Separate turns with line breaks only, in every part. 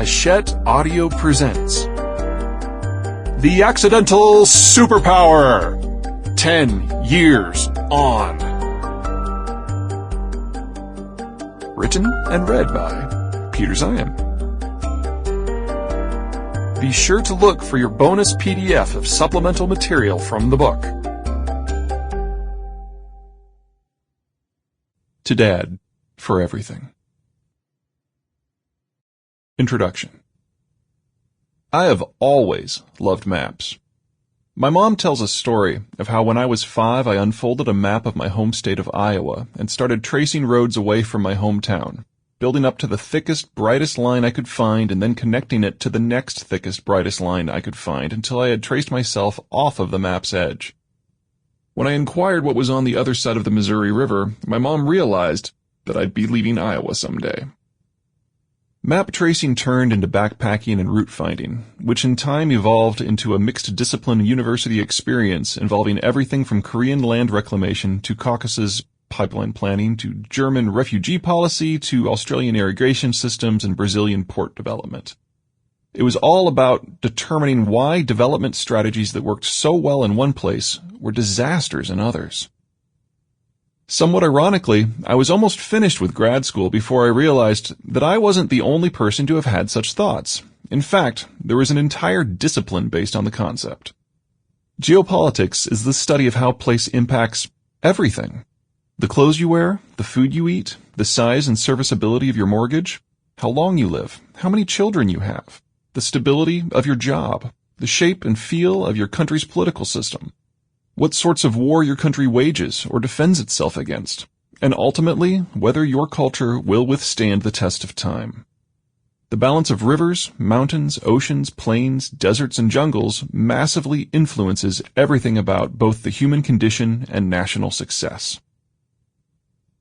Hachette Audio presents The Accidental Superpower 10 Years On. Written and read by Peter Zeihan. Be sure to look for your bonus PDF of supplemental material from the book. To Dad, for everything. Introduction. I have always loved maps. My mom tells a story of how when I was 5 I unfolded a map of my home state of Iowa and started tracing roads away from my hometown, building up to the thickest, brightest line I could find and then connecting it to the next thickest, brightest line I could find until I had traced myself off of the map's edge. When I inquired what was on the other side of the Missouri River, my mom realized that I'd be leaving Iowa someday. Map tracing turned into backpacking and route finding, which in time evolved into a mixed-discipline university experience involving everything from Korean land reclamation to Caucasus pipeline planning to German refugee policy to Australian irrigation systems and Brazilian port development. It was all about determining why development strategies that worked so well in one place were disasters in others. Somewhat ironically, I was almost finished with grad school before I realized that I wasn't the only person to have had such thoughts. In fact, there was an entire discipline based on the concept. Geopolitics is the study of how a place impacts everything. The clothes you wear, the food you eat, the size and serviceability of your mortgage, how long you live, how many children you have, the stability of your job, the shape and feel of your country's political system, what sorts of war your country wages or defends itself against, and ultimately, whether your culture will withstand the test of time. The balance of rivers, mountains, oceans, plains, deserts, and jungles massively influences everything about both the human condition and national success.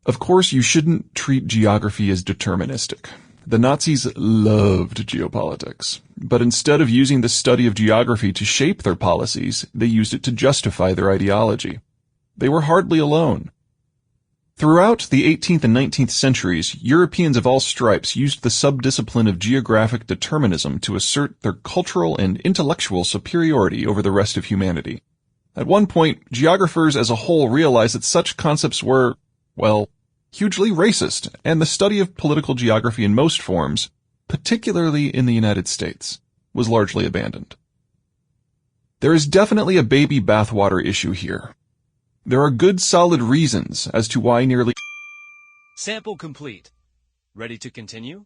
Of course, you shouldn't treat geography as deterministic. The Nazis loved geopolitics, but instead of using the study of geography to shape their policies, they used it to justify their ideology. They were hardly alone. Throughout the 18th and 19th centuries, Europeans of all stripes used the subdiscipline of geographic determinism to assert their cultural and intellectual superiority over the rest of humanity. At one point, geographers as a whole realized that such concepts were, well, hugely racist, and the study of political geography in most forms, particularly in the United States, was largely abandoned. There is definitely a baby bathwater issue here. There are good solid reasons as to why nearly...
Sample complete. Ready to continue?